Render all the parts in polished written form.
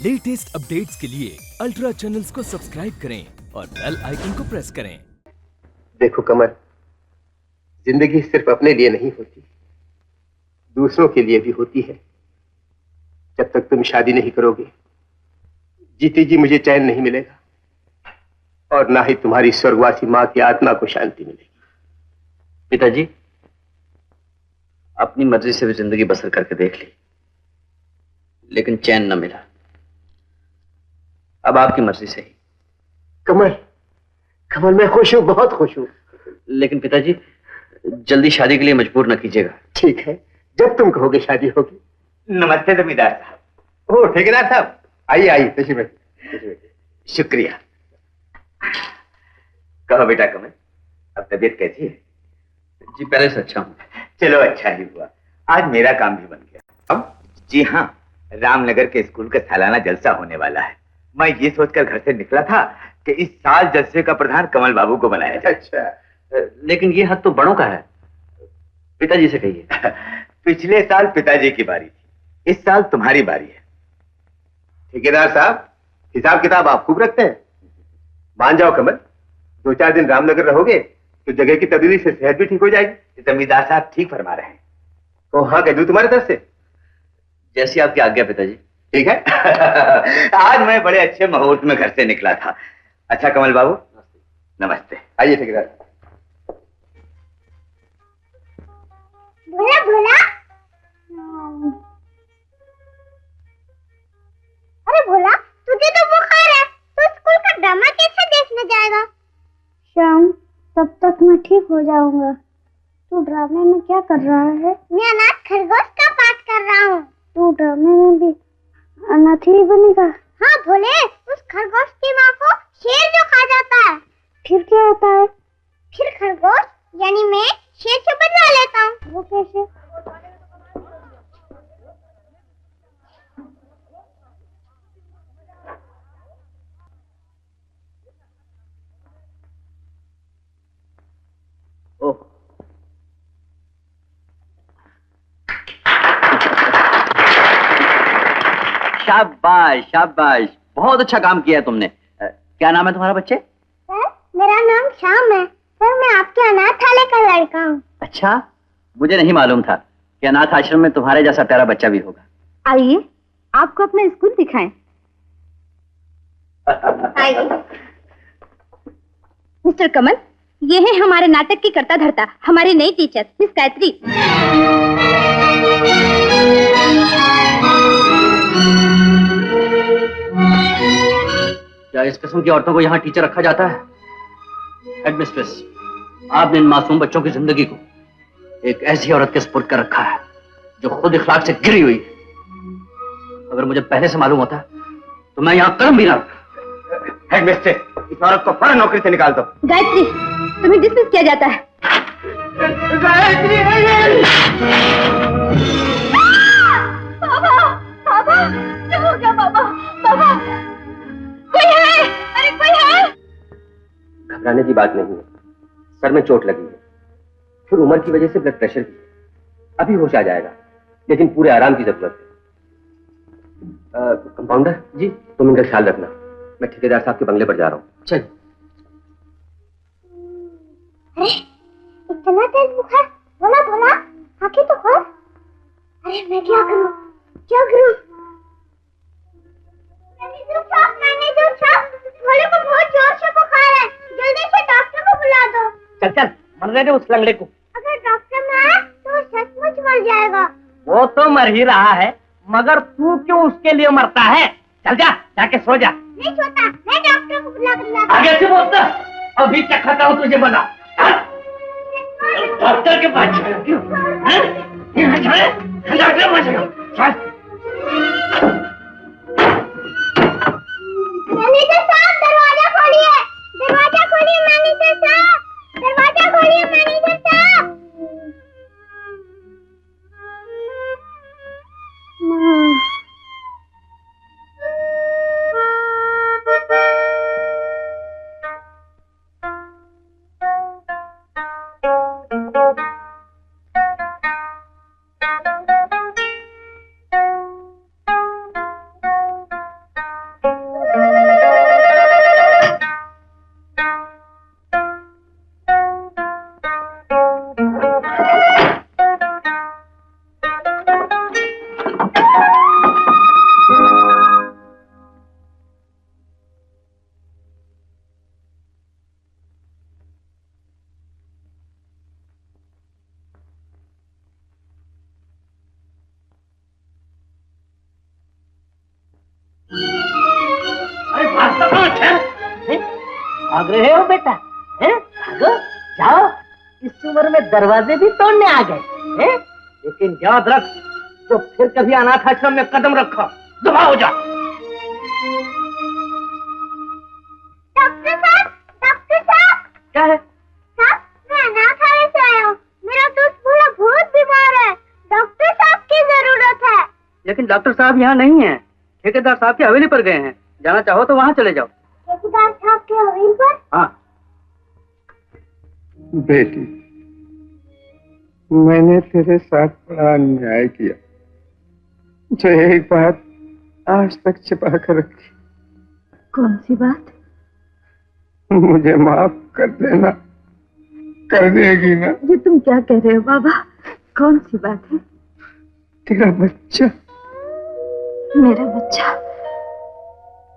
Latest updates के लिए ultra channels को सब्सक्राइब करें और बेल आइकन को प्रेस करें। देखो कमल, जिंदगी सिर्फ अपने लिए नहीं होती, दूसरों के लिए भी होती है। जब तक तुम शादी नहीं करोगे, जीते जी मुझे चैन नहीं मिलेगा और ना ही तुम्हारी स्वर्गवासी मां की आत्मा को शांति मिलेगी। पिताजी, अपनी मर्जी से भी जिंदगी बसर करके देख ली, लेकिन चैन न मिला। अब आपकी मर्जी से ही। कमल, कमल मैं खुश हूं, बहुत खुश हूं। लेकिन पिताजी, जल्दी शादी के लिए मजबूर न कीजिएगा। ठीक है, जब तुम कहोगे शादी होगी। नमस्ते जमींदार साहब। ओ ठेकेदार साहब, आइए आइए, तशरीफ रखिए। शुक्रिया। कहो बेटा कमल, अब तबीयत कैसी है? जी पहले से अच्छा हूँ। चलो अच्छा ही हुआ, आज मेरा काम भी बन गया। अब जी हाँ, रामनगर के स्कूल का सालाना जलसा होने वाला है। मैं ये सोचकर घर से निकला था कि इस साल जलसे का प्रधान कमल बाबू को बनाया जाए। अच्छा, लेकिन ये हक तो बड़ों का है, पिताजी से कहिए। पिछले साल पिताजी की बारी थी, इस साल तुम्हारी बारी है। ठेकेदार साहब, हिसाब किताब आप खूब रखते हैं। मान जाओ कमल, 2-4 दिन रामनगर रहोगे तो जगह की तब्दीली से सेहत भी ठीक हो जाएगी। जमींदार साहब ठीक फरमा रहे हैं। तो हाँ कह दूं तुम्हारे तरफ से? जैसी आपकी आज्ञा पिताजी। ठीक है। आज मैं बड़े अच्छे मुहूर्त में घर से निकला था। अच्छा कमल बाबू, नमस्ते। आइए ठेकेदार। भोला भोला, अरे भोला, तुझे तो बुखार है, तो स्कूल का ड्रामा कैसे देखने जाएगा? श्याम, तब तक मैं ठीक हो जाऊंगा। तू ड्रामे में क्या कर रहा है? मैं अनाथ खरगोश का पाठ कर रहा हूँ। तू ड्रामे में भी अनाथ ही बनेगा? हाँ भोले, उस खरगोश की माँ को शेर जो खा जाता है। फिर क्या होता है? फिर खरगोश यानी मैं शेर से बदला लेता हूँ। वो कैसे? ओह, शाबाश शाबाश, बहुत अच्छा काम किया है तुमने। क्या नाम है तुम्हारा बच्चे? सर, मेरा नाम श्याम है। सर, मैं आपके अनाथालय का लड़का हूँ। अच्छा, मुझे नहीं मालूम था कि अनाथ आश्रम में तुम्हारे जैसा प्यारा बच्चा भी होगा। आइए, आपको अपना स्कूल दिखाएं। आइए। मिस्टर कमल, ये है हमारे नाटक की कर्ता धर्ता, हमारी नई टीचर मिस गायत्री। क्या इस किस्म की औरतों को यहाँ टीचर रखा जाता है? हेडमिस्ट्रेस, आपने इन मासूम बच्चों की जिंदगी को एक ऐसी औरत के सुपुर्द कर रखा है जो खुद इखलाक से गिरी हुई है। अगर मुझे पहले से मालूम होता तो मैं यहाँ कदम भी ना रखता। हेडमिस्ट्रेस, इस औरत को फौरन नौकरी से निकाल दो। गायत्री, तुम्हें डिसमिस किया जाता है। बाबा, बाबा, क्या हो गया बाबा? बाबा, कोई है? अरे कोई है? घबराने की बात नहीं है, सर में चोट लगी है, फिर उम्र की वजह से ब्लड प्रेशर भी है। अभी होश आ जाएगा, लेकिन पूरे आराम की जरूरत है। कंपाउंडर जी, तुम इनका ख्याल रखना, मैं ठेकेदार साहब के बंगले पर जा रहा हूँ। चल। अरे इतना तेज बुखार? भोला भोला, आंखें तो खोल। अरे मैं क्या करूं, क्या करूं? मैनेजर साहब, भोले को बहुत जोर से बुखार है, जल्दी से डॉक्टर को बुला दो। चल चल, मर रहे उस लंगड़े को। अगर डॉक्टर ना आए तो वो सचमुच मर जाएगा। वो तो मर ही रहा है, मगर तू क्यों उसके लिए मरता है? चल जा, जाके सो जा। नहीं सोता, मैं डॉक्टर को बुला कर लाता हूं। आगे से बोलता, अभी चखाता हूँ तुझे बना। डॉक्टर के पास चला क्यों? डॉक्टर के पास चल। मैनेजर साहब, दरवाजा खोलिए, दरवाजा खोलिए मैनेजर साहब, दरवाजा खोलिए मैनेजर साहब। भाग रहे हो बेटा? हैं? भागो, जाओ। इस उम्र में दरवाजे भी तोड़ने आ गए हैं? लेकिन याद रख, तो फिर कभी अनाथ आश्रम में कदम रखा दबा हो जा। डॉक्टर साहब, डॉक्टर साहब। क्या है? साहब, मैं अनाथालय से आया हूँ। मेरा दोस्त भोला बहुत बीमार है। डॉक्टर साहब की जरूरत है। लेकिन डॉक्टर साहब यहाँ नहीं है, ठेकेदार साहब की हवेली पर गए हैं। जाना चाहो तो वहाँ चले जाओ। ठेकेदार साहब की हवेली पर? हाँ। बेटी, मैंने तेरे साथ बड़ा अन्याय किया, जो एक बात आज तक छिपा कर रखी। कौन सी बात? मुझे माफ कर देना। कर देगी ना? ये तुम क्या कह रहे हो बाबा? कौन सी बात है? तेरा बच्चा मेरा बच्चा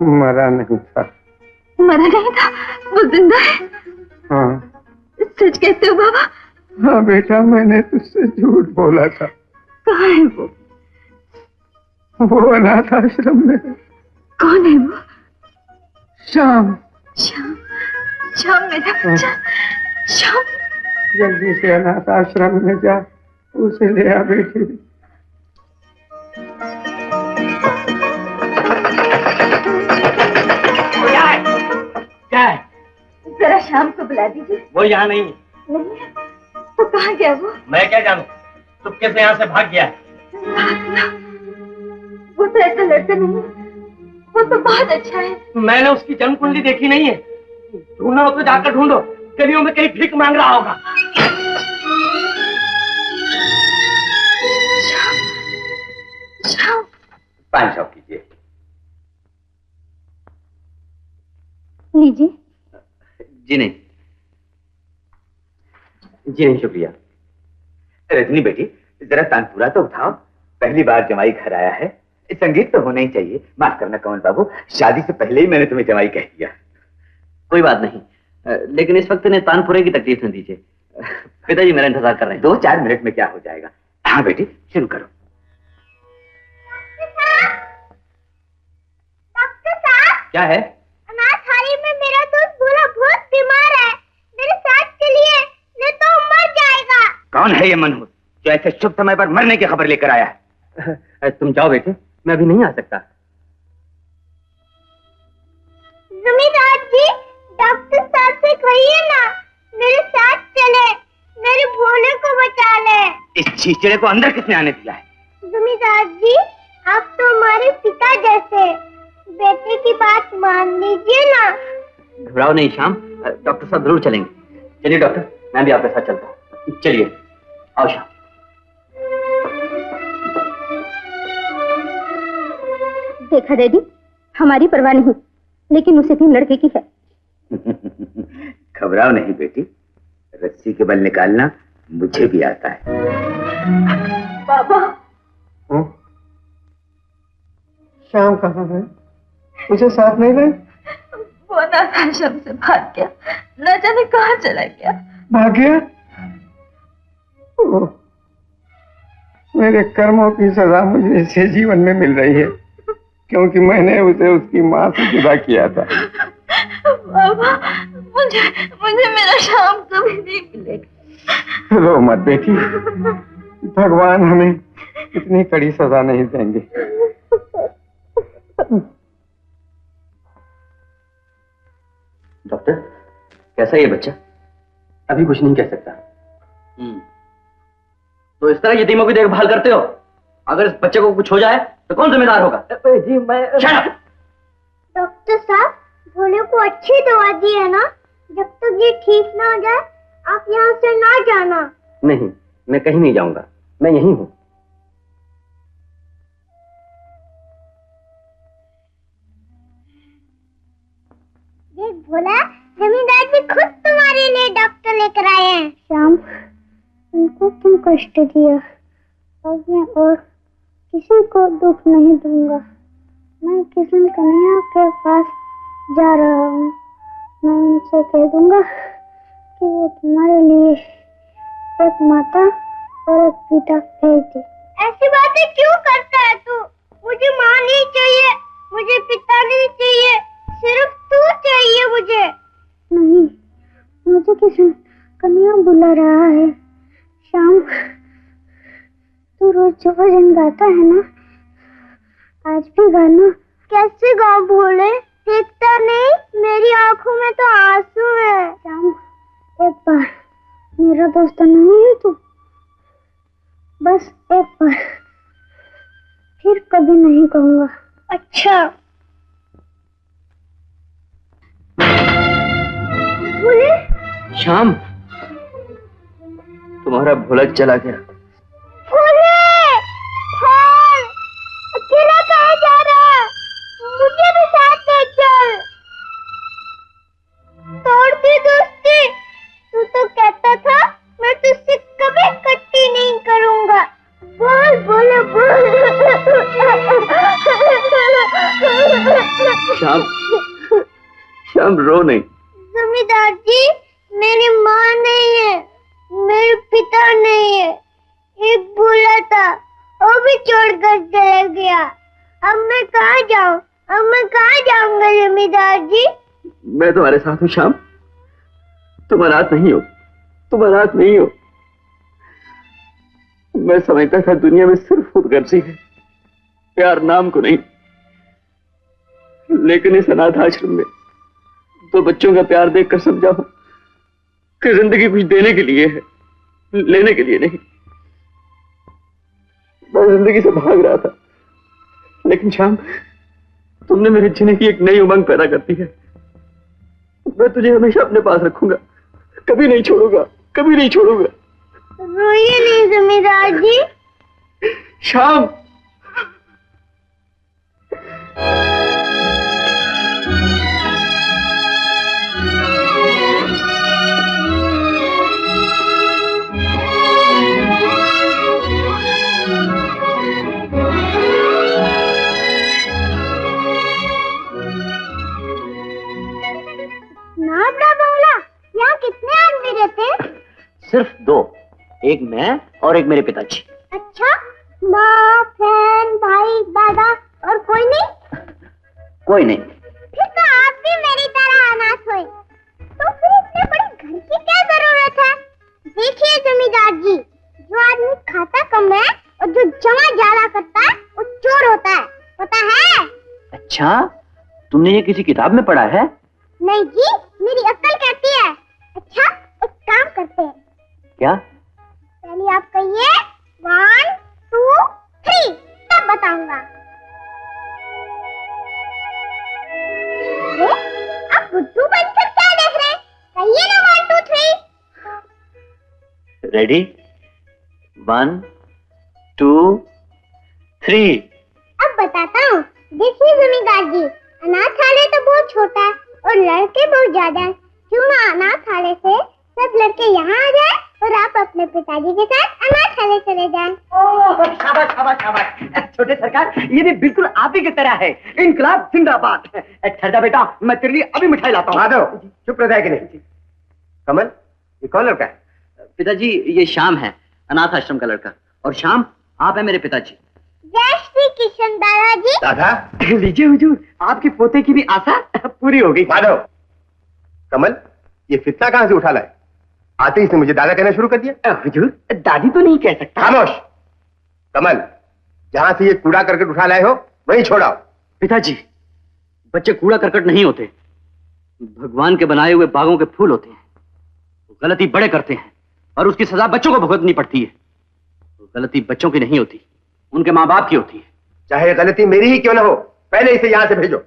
मरा नहीं था। मरा नहीं था? वो जिंदा है? हाँ। सच कहते हो बाबा? हाँ बेटा, मैंने तुझसे झूठ बोला था। कहाँ है वो? वो अनाथ आश्रम में। कौन है वो? श्याम। श्याम? श्याम मेरा बच्चा? श्याम? जल्दी से अनाथ आश्रम में जा, उसे ले आ बेटी। क्या है? जरा श्याम को बुला दीजिए। वो यहाँ नहीं है। नहीं है? तो कहाँ गया वो? मैं क्या जानूं, चुपके से यहाँ से भाग गया है। वो तो ऐसा लड़का नहीं है, वो तो बहुत अच्छा है। मैंने उसकी जन्म कुंडली देखी नहीं है। ढूंढना हो तो जाकर ढूंढो, गलियों में कहीं भीख मांग रहा होगा। श्याम, पान शॉप कीजिए। लीजिए। जी नहीं, जी नहीं, शुक्रिया। रजनी बेटी, जरा तानपुरा तो उठाओ। पहली बार जमाई घर आया है, संगीत तो होना ही चाहिए। माफ करना कमल बाबू, शादी से पहले ही मैंने तुम्हें जमाई कह दिया। कोई बात नहीं, लेकिन इस वक्त इन्हें तानपुरे की तकलीफ न दीजिए। पिताजी मेरा इंतजार कर रहे हैं। 2-4 मिनट में क्या हो जाएगा। हाँ बेटी, शुरू करो। डॉक्टर साहब, क्या है? अनाथालय में मेरा दोस्त भोला बहुत बीमार है। मेरे साथ चलिए, नहीं तो मर जाएगा। कौन है ये मनहूस जो ऐसे शुभ समय पर मरने की खबर लेकर आया है? तुम जाओ बेटे, मैं अभी नहीं आ सकता। जमींदार जी, डॉक्टर साहब से कहिए ना, मेरे साथ चले, मेरे भोले को बचा ले। इस छीचड़े को अंदर किसने आने दिया है? जमींदार जी, आप तो हमारे पिता जैसे, बेटे की बात मान लीजिए ना। घबराओ नहीं श्याम, डॉक्टर साहब जरूर चलेंगे। चलिए डॉक्टर, मैं भी आपके साथ चलता हूँ। चलिए, आओ श्याम। देखा डैडी, हमारी परवाह नहीं, लेकिन उसे थीम लड़के की है। घबराओ नहीं बेटी, रस्सी के बल निकालना मुझे भी आता है। बाबा, श्याम कहाँ है? मुझे साथ नहीं लाए? वो अनाथ आश्रम से भाग गया, न जाने कहाँ चला गया। भाग गया? ओह, मेरे कर्मों की सजा मुझे इसे जीवन में मिल रही है, क्योंकि मैंने उसे उसकी माँ से जुदा किया था। बाबा, मुझे मेरा श्याम कभी नहीं मिलेगा। रो मत बेटी, भगवान हमें इतनी कड़ी सजा नहीं देंगे। डॉक्टर, कैसा है ये बच्चा? अभी कुछ नहीं कह सकता। तो इस तरह यतीमों की देखभाल करते हो? अगर इस बच्चे को कुछ हो जाए तो कौन जिम्मेदार होगा? जी मैं। डॉक्टर साहब, भोले को अच्छी दवा दी है ना? जब तक ये ठीक ना हो जाए, आप यहाँ से ना जाना। नहीं, मैं कहीं नहीं जाऊंगा, मैं यहीं हूँ। देख भोला, जमींदार जी खुद तुम्हारे लिए डॉक्टर लेकर आए हैं। श्याम, उनको क्यों कष्ट दिया? अब मैं और किसी को दुख नहीं दूंगा। मैं किशन कन्हैया के पास जा रहा हूँ। मैं उनसे कह दूंगा कि वो तुम्हारे लिए एक माता और एक पिता भेज दे। ऐसी बातें क्यों करता है तू? मुझे माँ नहीं चाहिए, मुझे पिता नहीं चाहिए, सिर्फ तू चाहिए मुझे। किशन कन्या बुला रहा है। श्याम, तू रोज जो भजन गाता है ना, आज भी गाना। कैसे गाँव भोले, देखता नहीं मेरी आंखों में तो आंसू है। श्याम, एक बार मेरा दोस्त नहीं है तू? बस एक बार, फिर कभी नहीं कहूँगा। अच्छा भोले। श्याम, तुम्हारा भोला चला गया। भोले, हाँ, अकेला कहाँ जा रहा है? मुझे भी साथ ले चल। तोड़ दी दोस्ती। तू तो कहता था मैं तुझसे कभी इकट्ठी नहीं करूंगा। बोल बोले बोल। श्याम, श्याम रो नहीं। जमींदार जी, मेरी माँ नहीं है, मेरे पिता नहीं है। एक भूला था, वो भी छोड़कर चला गया। अब मैं कहाँ जाऊँ? अब मैं कहाँ जाऊँगा जमींदार जी? मैं तुम्हारे साथ हूँ श्याम, तुम अनाथ नहीं हो, तुम अनाथ नहीं हो। मैं समझता था दुनिया में सिर्फ खुदगर्जी है, प्यार नाम को नहीं। लेकिन इस अनाथ आश्रम में तो बच्चों का प्यार देखकर समझा हूं कि जिंदगी कुछ देने के लिए है, लेने के लिए नहीं। मैं जिंदगी से भाग रहा था, लेकिन श्याम, तुमने मेरे जीने की एक नई उमंग पैदा कर दी है। मैं तुझे हमेशा अपने पास रखूंगा, कभी नहीं छोड़ूंगा, कभी नहीं छोड़ूंगा। रोइए नहीं जमींदार जी। श्याम, ना बड़ा बंगला, यहाँ कितने आदमी रहते हैं? सिर्फ दो, एक मैं और एक मेरे पिताजी। अच्छा, माँ, बहन, भाई, दादा और कोई नहीं? कोई नहीं। फिर तो आप भी मेरी तरह अनाथ हुए। तो फिर इतने बड़े घर की क्या जरूरत है? देखिए जमींदार जी, जो आदमी खाता कम है और जो जमा ज्यादा करता है वो चोर होता है, पता है? अच्छा, तुमने ये किसी किताब में पढ़ा है? नहीं जी, मेरी अक्ल कहती है। अच्छा, एक काम करते हैं। क्या? पहले आप कहिए 1 2 3, तब बताऊंगा। अरे, आप बुद्धू बनकर क्या देख रहे हैं? कहिए ना 1 2 3। रेडी? 1 2 3। अब बताता हूँ। देखिए जमींदार जी, अनाथालय तो बहुत छोटा है और लड़के बहुत ज्यादा हैं। क्यों ना अनाथालय से सब लड़के यहाँ आ जाए और आप अपने पिताजी के साथ अनाथालय चले जाएं। ओह, शाबाश शाबाश शाबाश। छोटे सरकार, ये भी बिल्कुल आप ही की तरह है। इनकलाब जिंदाबाद। ठहर बेटा, मैं तेरे लिए अभी मिठाई लाता हूँ। माधव, चुप रहता है कि नहीं? कमल, ये कौन लड़का है? पिताजी, ये श्याम है, अनाथ आश्रम का लड़का। और श्याम, आप हैं मेरे पिताजी। जय श्री कृष्ण दादाजी। दादा? लीजिए हुजूर, आपकी पोते की भी आशा पूरी हो गई। माधव, कमल, ये फितना कहाँ से उठा लाए? आते ही इसने मुझे दादा कहना शुरू कर दिया। हुजूर, दादी तो नहीं कह सकता। खामोश। कमल, जहां से ये कूड़ा करकट उठा लाए हो वहीं छोड़ाओ। पिताजी, बच्चे कूड़ा करकट नहीं होते, भगवान के बनाए हुए बागों के फूल होते हैं। गलती बड़े करते हैं और उसकी सजा बच्चों को भुगतनी पड़ती है। गलती बच्चों की नहीं होती, उनके माँ बाप की होती है। चाहे गलती मेरी ही क्यों ना हो, पहले इसे यहां से भेजो।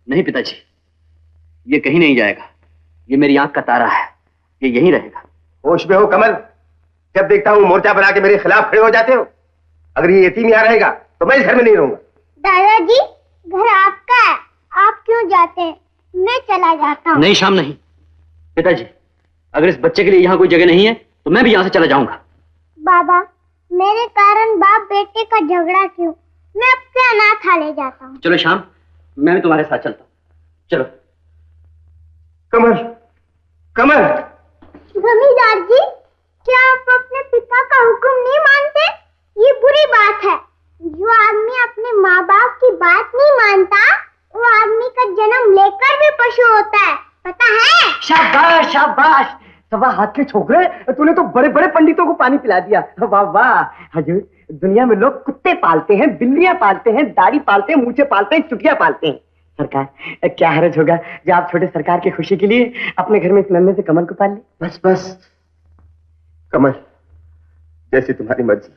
नहीं पिताजी, ये कहीं नहीं जाएगा। ये मेरी आंख का तारा है, ये यहीं रहेगा। होश में हो कमल, जब देखता हूँ मोर्चा बना के मेरे खिलाफ खड़े हो जाते हो। अगर ये यतीम यहाँ रहेगा तो मैं इस घर में नहीं रहूंगा। दादाजी, घर आपका है, आप क्यों जाते हैं? मैं चला जाता हूँ। नहीं श्याम, नहीं। पिताजी, अगर इस बच्चे के लिए यहाँ कोई जगह नहीं है तो मैं भी यहाँ से चला जाऊंगा। बाबा, मेरे कारण बाप बेटे का झगड़ा क्यों? मैं अब से अनाथालय जाता हूँ। चलो श्याम, मैं भी तुम्हारे साथ चलता हूँ। चलो। कमल, कमल। जमींदार जी, क्या आप अपने पिता का हुक्म नहीं मानते? ये बुरी बात है। जो आदमी अपने माँ बाप की बात नहीं मानता, वो आदमी का जन्म लेकर भी पशु होता है, पता है? शाबाश शाबाश। सवा हाथ के छोकरे, तूने तो बड़े बड़े पंडितों को पानी पिला दिया। वाह वाह हजूर, दुनिया में लोग कुत्ते पालते हैं, बिल्लियां पालते हैं, दाढ़ी पालते हैं, मूछें पालते हैं, चुटिया पालते हैं। सरकार क्या हर्ज होगा जो आप छोटे सरकार की खुशी के लिए अपने घर में इस नन्हे से कमल को पाल ले। बस बस कमल, जैसे तुम्हारी मर्जी,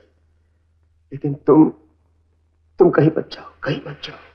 लेकिन तुम कहीं मत जाओ, कहीं मत जाओ।